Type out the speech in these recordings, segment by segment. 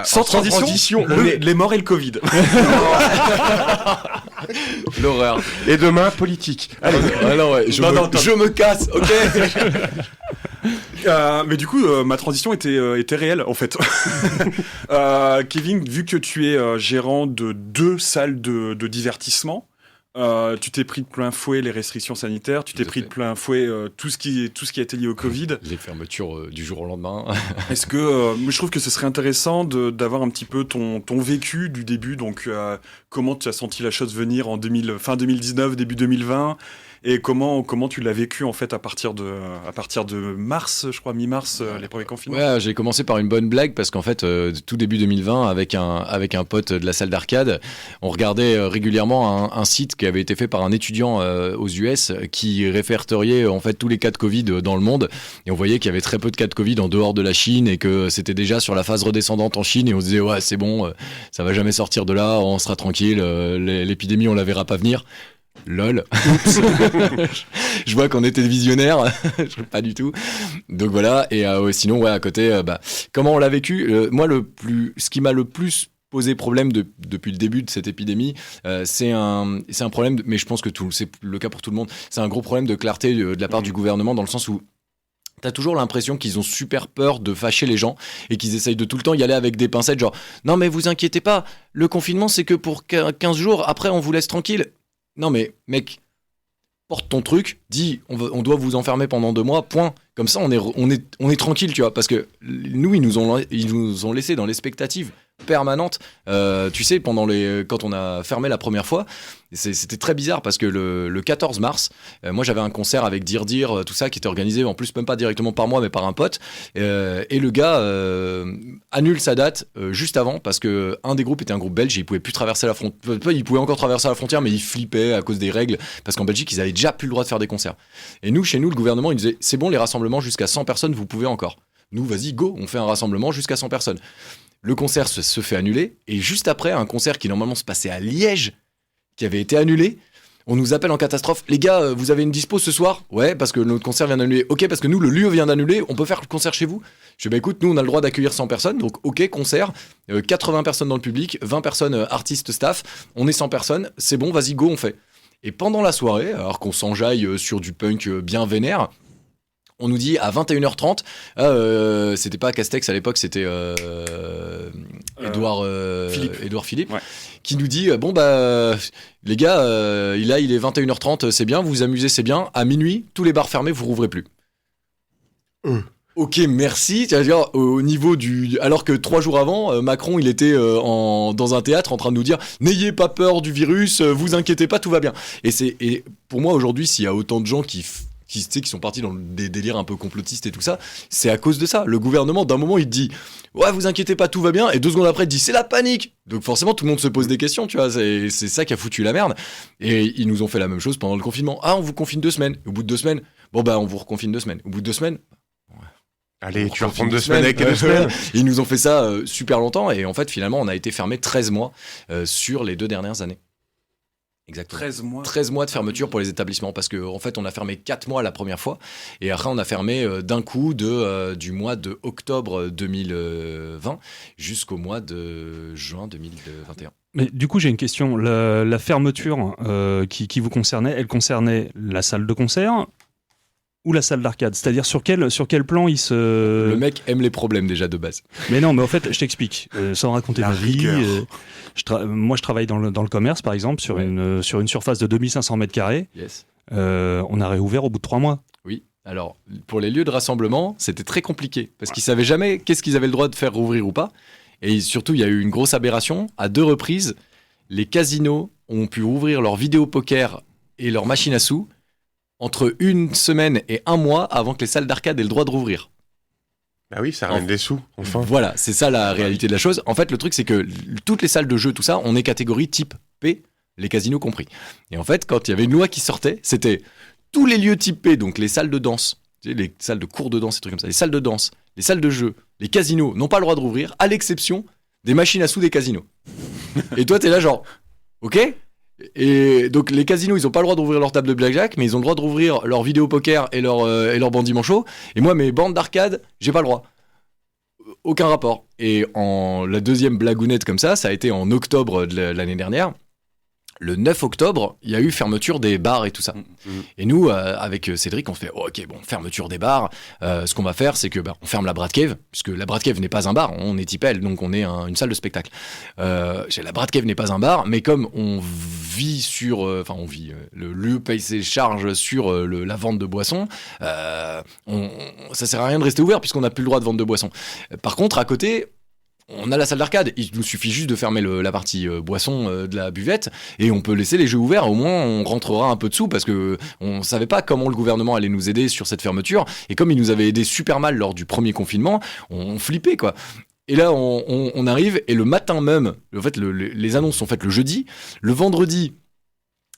sans transition, les morts et le Covid. L'horreur. Et demain, politique. Allez. Alors ouais, je me casse, ok. Mais du coup, ma transition était réelle, en fait. Kevin, vu que tu es gérant de 2 salles de divertissement, tu t'es pris de plein fouet les restrictions sanitaires, tu t'es pris de plein fouet tout ce qui a été lié au Covid. Les fermetures du jour au lendemain. Est-ce que je trouve que ce serait intéressant d'avoir un petit peu ton vécu du début, donc comment tu as senti la chose venir en fin 2019, début 2020, et comment tu l'as vécu en fait à partir de mars, je crois mi-mars, les premiers confinements. Ouais, j'ai commencé par une bonne blague parce qu'en fait tout début 2020 avec un pote de la salle d'arcade, on regardait régulièrement un site qui avait été fait par un étudiant aux US qui répertoriait en fait tous les cas de Covid dans le monde, et on voyait qu'il y avait très peu de cas de Covid en dehors de la Chine et que c'était déjà sur la phase redescendante en Chine, et on se disait ouais c'est bon, ça va jamais sortir de là, on sera tranquille, l'épidémie on la verra pas venir. Lol. Je vois qu'on était visionnaires. Pas du tout. Donc voilà. Et sinon, ouais, à côté, comment on l'a vécu, moi, ce qui m'a le plus posé problème depuis le début de cette épidémie, c'est un problème, mais je pense que c'est le cas pour tout le monde, c'est un gros problème de clarté de la part du gouvernement, dans le sens où t'as toujours l'impression qu'ils ont super peur de fâcher les gens et qu'ils essayent de tout le temps y aller avec des pincettes, genre non mais vous inquiétez pas, le confinement c'est que pour 15 jours, après on vous laisse tranquille. Non mais mec, porte ton truc, dis on doit vous enfermer pendant 2 mois, point. Comme ça on est tranquille, tu vois, parce que nous ils nous ont laissé dans l'expectative permanente. Tu sais, quand on a fermé la première fois, c'était très bizarre parce que le 14 mars, moi j'avais un concert avec Dir, tout ça, qui était organisé en plus même pas directement par moi mais par un pote, et le gars annule sa date juste avant parce que un des groupes était un groupe belge et il pouvait plus traverser la frontière. Il pouvait encore traverser la frontière, mais il flippait à cause des règles, parce qu'en Belgique ils avaient déjà plus le droit de faire des concerts. Et chez nous le gouvernement il disait c'est bon, les rassemblements jusqu'à 100 personnes vous pouvez encore. Nous vas-y go, on fait un rassemblement jusqu'à 100 personnes. Le concert se fait annuler, et juste après, un concert qui normalement se passait à Liège, qui avait été annulé, on nous appelle en catastrophe. Les gars, vous avez une dispo ce soir ? Ouais, parce que notre concert vient d'annuler. Ok, parce que nous, le lieu vient d'annuler, on peut faire le concert chez vous ? Je dis, écoute, nous, on a le droit d'accueillir 100 personnes, donc ok, concert, 80 personnes dans le public, 20 personnes artistes, staff, on est 100 personnes, c'est bon, vas-y, go, on fait. Et pendant la soirée, alors qu'on s'enjaille sur du punk bien vénère, on nous dit à 21h30, c'était pas Castex à l'époque, c'était Édouard Philippe, ouais, qui nous dit les gars, il est 21h30, c'est bien, vous vous amusez, c'est bien, à minuit, tous les bars fermés, vous rouvrez plus. Ok, merci. C'est-à-dire, au niveau alors que 3 jours avant, Macron, il était dans un théâtre en train de nous dire « N'ayez pas peur du virus, vous inquiétez pas, tout va bien ». Et pour moi, aujourd'hui, s'il y a autant de gens qui sont partis dans des délires un peu complotistes et tout ça, c'est à cause de ça. Le gouvernement, d'un moment, il te dit « Ouais, vous inquiétez pas, tout va bien », et 2 secondes après, il te dit « C'est la panique !» Donc forcément, tout le monde se pose des questions, tu vois, c'est ça qui a foutu la merde. Et ils nous ont fait la même chose pendant le confinement. Ah, on vous confine 2 semaines. Au bout de 2 semaines, on vous reconfine 2 semaines. Au bout de 2 semaines, allez, tu vas reprendre 2 semaines avec 2 semaines. Ils nous ont fait ça super longtemps, et en fait, finalement, on a été fermé 13 mois sur les 2 dernières années. Exactement. 13 mois de fermeture pour les établissements, parce qu'en fait on a fermé 4 mois la première fois, et après on a fermé d'un coup du mois de octobre 2020 jusqu'au mois de juin 2021. Mais du coup j'ai une question, la fermeture qui vous concernait, elle concernait la salle de concert ou la salle d'arcade ? C'est-à-dire sur quel plan il se... Le mec aime les problèmes déjà de base. Mais non, mais en fait, je t'explique. Sans raconter ma vie, moi je travaille dans le commerce, par exemple, sur une surface de 2500 mètres carrés. Yes. On a réouvert au bout de 3 mois. Oui. Alors, pour les lieux de rassemblement, c'était très compliqué, parce qu'ils savaient jamais qu'est-ce qu'ils avaient le droit de faire rouvrir ou pas. Et surtout, il y a eu une grosse aberration. À 2 reprises, les casinos ont pu rouvrir leur vidéo poker et leur machine à sous entre 1 semaine et 1 mois avant que les salles d'arcade aient le droit de rouvrir. Bah oui, ça ramène des sous, enfin. Voilà, c'est ça la réalité de la chose. En fait, le truc, c'est que toutes les salles de jeu, tout ça, on est catégorie type P, les casinos compris. Et en fait, quand il y avait une loi qui sortait, c'était tous les lieux type P, donc les salles de danse, tu sais, les salles de cours de danse, ces trucs comme ça, les salles de danse, les salles de jeu, les casinos n'ont pas le droit de rouvrir, à l'exception des machines à sous des casinos. Et toi, t'es là genre, ok ? Et donc les casinos, ils ont pas le droit d'ouvrir leur table de blackjack, mais ils ont le droit de rouvrir leur vidéo poker et leur bandit manchot. Et moi, mes bandes d'arcade, j'ai pas le droit. aucun rapport. Et la deuxième blagounette comme ça a été en octobre de l'année dernière. Le 9 octobre, il y a eu fermeture des bars et tout ça. Et nous, avec Cédric, on fait ok, bon, fermeture des bars. Ce qu'on va faire, c'est que on ferme la Brad Cave, puisque la Brad Cave n'est pas un bar, on est Tipel, donc on est une salle de spectacle. La Brad Cave n'est pas un bar, mais comme on vit le lieu paye ses charges sur la vente de boissons, ça sert à rien de rester ouvert puisqu'on n'a plus le droit de vendre de boissons. Par contre, à côté, on a la salle d'arcade, il nous suffit juste de fermer la partie boisson de la buvette et on peut laisser les jeux ouverts, au moins on rentrera un peu de sous parce que on savait pas comment le gouvernement allait nous aider sur cette fermeture et comme il nous avait aidé super mal lors du premier confinement, on flippait quoi. Et là on arrive et le matin même, en fait les annonces sont faites le jeudi, le vendredi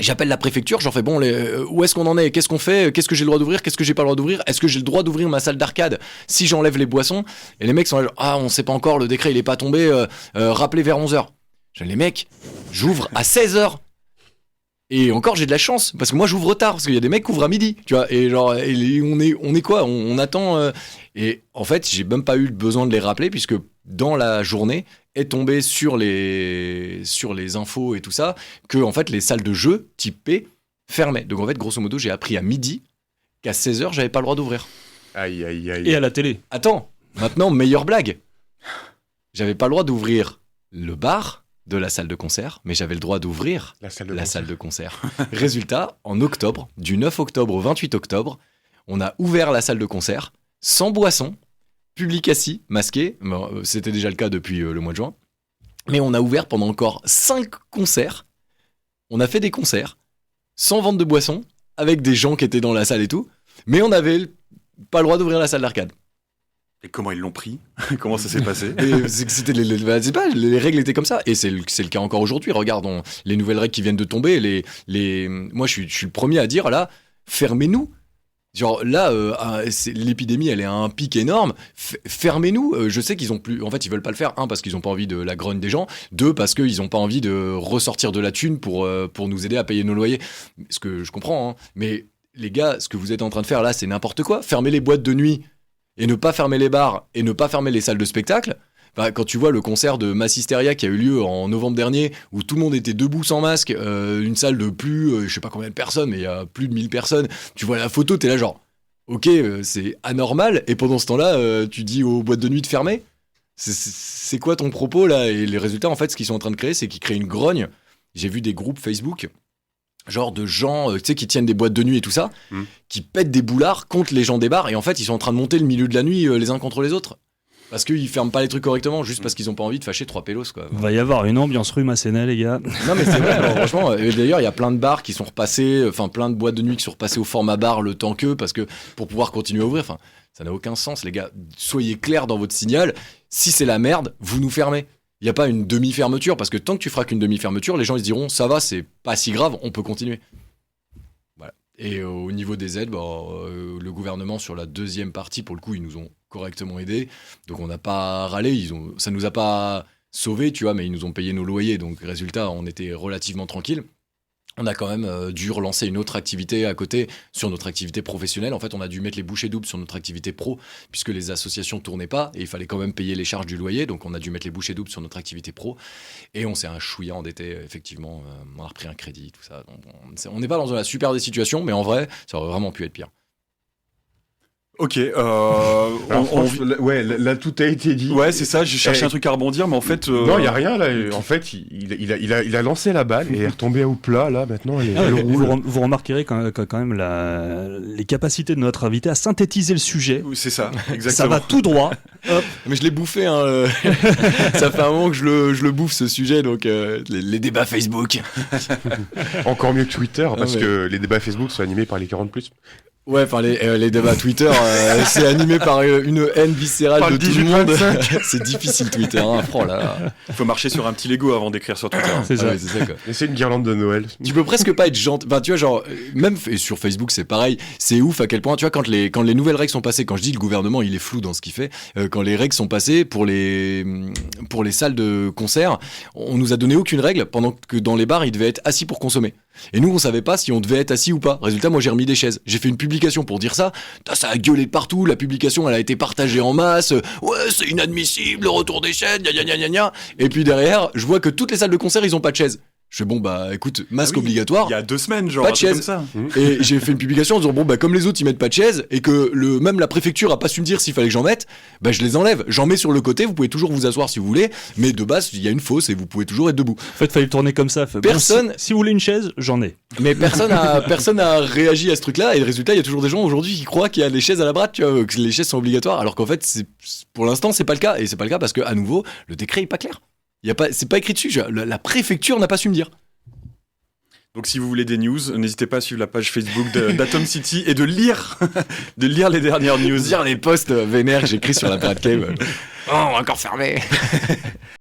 j'appelle la préfecture, j'en fais bon, où est-ce qu'on en est ? Qu'est-ce qu'on fait ? Qu'est-ce que j'ai le droit d'ouvrir ? Qu'est-ce que j'ai pas le droit d'ouvrir ? Est-ce que j'ai le droit d'ouvrir ma salle d'arcade si j'enlève les boissons ? Et les mecs sont là, on sait pas encore, le décret il est pas tombé, rappelez vers 11h. Les mecs, j'ouvre à 16h. Et encore j'ai de la chance, parce que moi j'ouvre tard, parce qu'il y a des mecs qui ouvrent à midi, tu vois, et genre, on est quoi ? On attend, et en fait j'ai même pas eu besoin de les rappeler, puisque dans la journée, est tombé sur les infos et tout ça, que en fait les salles de jeu type P fermaient. Donc en fait, grosso modo, j'ai appris à midi qu'à 16h, j'avais pas le droit d'ouvrir. Aïe, aïe, aïe. Et à la télé. Attends, maintenant, meilleure blague. J'avais pas le droit d'ouvrir le bar de la salle de concert, mais j'avais le droit d'ouvrir la salle de concert. Résultat, en octobre, du 9 octobre au 28 octobre, on a ouvert la salle de concert sans boisson, public assis, masqué, c'était déjà le cas depuis le mois de juin, mais on a ouvert pendant encore 5 concerts, on a fait des concerts, sans vente de boissons, avec des gens qui étaient dans la salle et tout, mais on n'avait pas le droit d'ouvrir la salle d'arcade. Et comment ils l'ont pris ? Comment ça s'est passé ? C'était les règles étaient comme ça, et c'est le cas encore aujourd'hui. Regarde, les nouvelles règles qui viennent de tomber, moi je suis le premier à dire, là, fermez-nous. Genre là, l'épidémie, elle est à un pic énorme. Fermez-nous. Je sais qu'ils ont plus. En fait, ils veulent pas le faire. Un, parce qu'ils ont pas envie de la grogne des gens. Deux, parce qu'ils ont pas envie de ressortir de la thune pour nous aider à payer nos loyers. Ce que je comprends. Hein. Mais les gars, ce que vous êtes en train de faire là, c'est n'importe quoi. Fermer les boîtes de nuit et ne pas fermer les bars et ne pas fermer les salles de spectacle. Quand tu vois le concert de Massisteria qui a eu lieu en novembre dernier, où tout le monde était debout sans masque, une salle de plus, je sais pas combien de personnes, mais il y a plus de 1000 personnes, tu vois la photo, t'es là genre, ok, c'est anormal, et pendant ce temps-là, tu dis aux boîtes de nuit de fermer ? C'est quoi ton propos là ? Et les résultats, en fait, ce qu'ils sont en train de créer, c'est qu'ils créent une grogne. J'ai vu des groupes Facebook, genre de gens, tu sais, qui tiennent des boîtes de nuit et tout ça, qui pètent des boulards contre les gens des bars, et en fait, ils sont en train de monter le milieu de la nuit les uns contre les autres. Parce qu'ils ferment pas les trucs correctement, juste parce qu'ils ont pas envie de fâcher 3 pélos, quoi. Va y avoir une ambiance rue Masséna, les gars. Non, mais c'est vrai, alors, franchement. Et d'ailleurs, il y a plein de bars qui sont repassés, plein de boîtes de nuit qui sont repassées au format bar le temps que, parce que pour pouvoir continuer à ouvrir, ça n'a aucun sens, les gars. Soyez clairs dans votre signal. Si c'est la merde, vous nous fermez. Il n'y a pas une demi-fermeture, parce que tant que tu feras qu'une demi-fermeture, les gens ils se diront, ça va, c'est pas si grave, on peut continuer. Voilà. Et au niveau des aides, le gouvernement, sur la deuxième partie, pour le coup, ils nous ont correctement aidés, donc on n'a pas râlé, ça nous a pas sauvés, tu vois, mais ils nous ont payé nos loyers, donc résultat, on était relativement tranquille. On a quand même dû relancer une autre activité à côté sur notre activité professionnelle. En fait, on a dû mettre les bouchées doubles sur notre activité pro, puisque les associations tournaient pas et il fallait quand même payer les charges du loyer, donc on a dû mettre les bouchées doubles sur notre activité pro et on s'est un chouïa endetté, effectivement. On a repris un crédit, tout ça. Donc on n'est pas dans la super des situations, mais en vrai, ça aurait vraiment pu être pire. Ok, là tout a été dit. Ouais, c'est ça, j'ai cherché un truc à rebondir, mais en fait... Non, il n'y a rien, là. En fait, il a lancé la balle et est retombé au plat, là, maintenant, elle roule. Vous remarquerez quand même les capacités de notre invité à synthétiser le sujet. Oui, c'est ça, exactement. Ça va tout droit. Hop. Mais je l'ai bouffé, hein. Ça fait un moment que je le bouffe, ce sujet, donc les débats Facebook. Encore mieux que Twitter, parce que les débats Facebook sont animés par les 40+. Ouais, les débats Twitter, c'est animé par une haine viscérale de tout le monde. C'est difficile Twitter, hein, là. Il faut marcher sur un petit Lego avant d'écrire sur Twitter. C'est ça. Ouais, c'est ça, quoi. Mais c'est une guirlande de Noël. Tu peux presque pas être gentil. Enfin, tu vois, genre, même et sur Facebook, c'est pareil. C'est ouf à quel point, tu vois, quand les nouvelles règles sont passées, quand je dis le gouvernement, il est flou dans ce qu'il fait, quand les règles sont passées pour les salles de concert, on nous a donné aucune règle pendant que dans les bars, ils devaient être assis pour consommer. Et nous, on savait pas si on devait être assis ou pas. Résultat, moi, j'ai remis des chaises. J'ai fait une publication pour dire ça. Ça a gueulé de partout. La publication, elle a été partagée en masse. Ouais, c'est inadmissible, le retour des chaises, gna. Et puis derrière, je vois que toutes les salles de concert, ils ont pas de chaises. Je fais bon, bah écoute, masque obligatoire. Il y a 2 semaines, genre, pas de un truc chaise. comme ça. Et j'ai fait une publication en disant bon, bah comme les autres, ils mettent pas de chaises et que même la préfecture a pas su me dire s'il fallait que j'en mette, bah je les enlève. J'en mets sur le côté, vous pouvez toujours vous asseoir si vous voulez, mais de base, il y a une fosse et vous pouvez toujours être debout. En fait, fallait le tourner comme ça. Personne- Si vous voulez une chaise, j'en ai. Mais personne a réagi à ce truc-là, et le résultat, il y a toujours des gens aujourd'hui qui croient qu'il y a les chaises à la brade, tu vois, que les chaises sont obligatoires, alors qu'en fait, pour l'instant, c'est pas le cas. Et c'est pas le cas parce que, à nouveau, le décret est pas clair. C'est pas écrit dessus. La préfecture n'a pas su me dire. Donc si vous voulez des news, n'hésitez pas à suivre la page Facebook d'Atom City et de lire les dernières news. Dire les posts vénères que j'écris sur la Pirate Cave. Oh, on va encore fermer.